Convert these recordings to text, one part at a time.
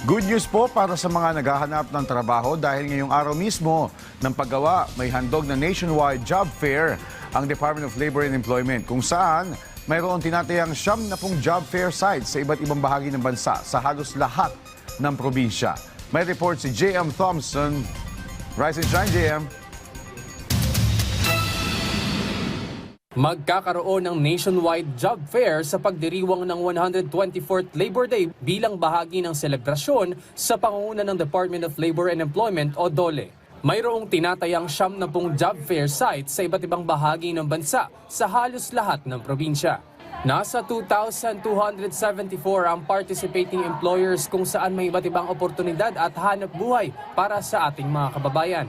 Good news po para sa mga naghahanap ng trabaho dahil ngayong araw mismo ng paggawa may handog na nationwide job fair ang Department of Labor and Employment kung saan mayroon tinatayang 70 job fair sites sa iba't ibang bahagi ng bansa sa halos lahat ng probinsya. May report si J.M. Thompson. Rise and shine, J.M. Magkakaroon ng nationwide job fair sa pagdiriwang ng 124th Labor Day bilang bahagi ng selebrasyon sa pangunguna ng Department of Labor and Employment o DOLE. Mayroong tinatayang 70 job fair sites sa iba't ibang bahagi ng bansa sa halos lahat ng probinsya. Nasa 2,274 ang participating employers kung saan may iba't ibang oportunidad at hanap buhay para sa ating mga kababayan.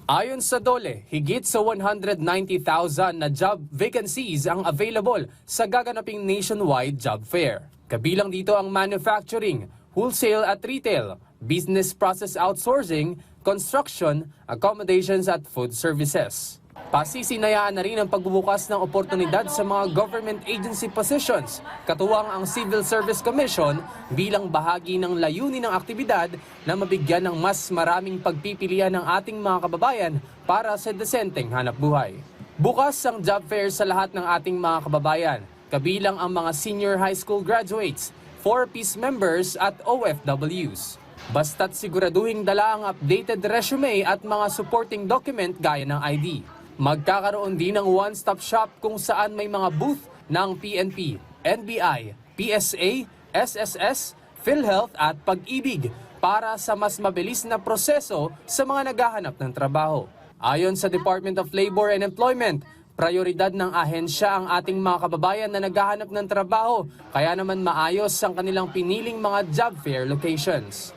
Ayon sa DOLE, higit sa 190,000 na job vacancies ang available sa gaganaping nationwide job fair. Kabilang dito ang manufacturing, wholesale at retail, business process outsourcing, construction, accommodations at food services. Pasisinayaan na rin ang pagbubukas ng oportunidad sa mga government agency positions, katuwang ang Civil Service Commission bilang bahagi ng layunin ng aktibidad na mabigyan ng mas maraming pagpipilian ng ating mga kababayan para sa desenteng hanap buhay. Bukas ang job fair sa lahat ng ating mga kababayan, kabilang ang mga senior high school graduates, 4-piece members at OFWs. Basta't siguraduhing dala ang updated resume at mga supporting document gaya ng ID. Magkakaroon din ng one-stop shop kung saan may mga booth ng PNP, NBI, PSA, SSS, PhilHealth at Pag-ibig para sa mas mabilis na proseso sa mga naghahanap ng trabaho. Ayon sa Department of Labor and Employment, prioridad ng ahensya ang ating mga kababayan na naghahanap ng trabaho, kaya naman maayos ang kanilang piniling mga job fair locations.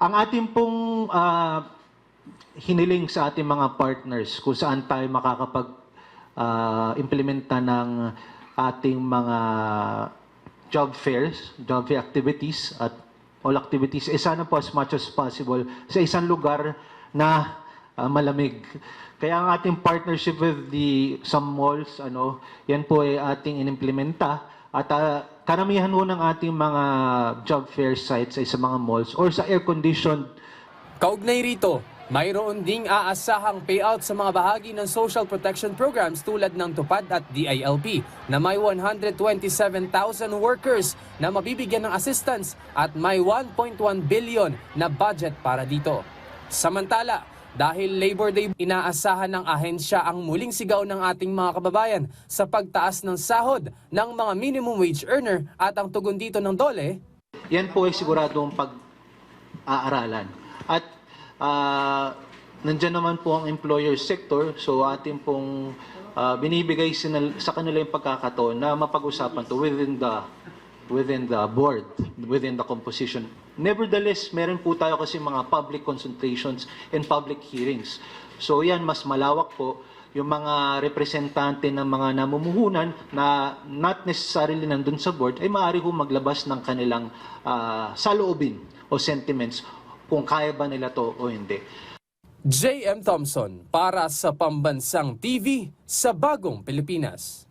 Ang ating pong hiniling sa ating mga partners kung saan tayo makakapag-implementa ng ating mga job fairs, job fair activities at all activities, sana po as much as possible sa isang lugar na malamig. Kaya ang ating partnership with some malls, yan po ay ating inimplementa at karamihan po ng ating mga job fair sites ay sa mga malls or sa air-conditioned. Kaugnay rito, mayroon ding aasahang payout sa mga bahagi ng social protection programs tulad ng TUPAD at DILP na may 127,000 workers na mabibigyan ng assistance at may 1.1 billion na budget para dito. Samantala, dahil Labor Day, inaasahan ng ahensya ang muling sigaw ng ating mga kababayan sa pagtaas ng sahod ng mga minimum wage earner at ang tugon dito ng DOLE. Yan po ay siguradong pag-aaralan. At nandyan naman po ang employer sector, so ating pong binibigay sa kanila yung pagkakataon na mapag-usapan to within the board, within the composition. Nevertheless, meron po tayo kasi mga public consultations and public hearings. So yan, mas malawak po yung mga representante ng mga namumuhunan na not necessarily nandun sa board ay maaari po maglabas ng kanilang saloobin o sentiments kung kaya ba nila to o hindi. J.M. Thompson para sa Pambansang TV sa Bagong Pilipinas.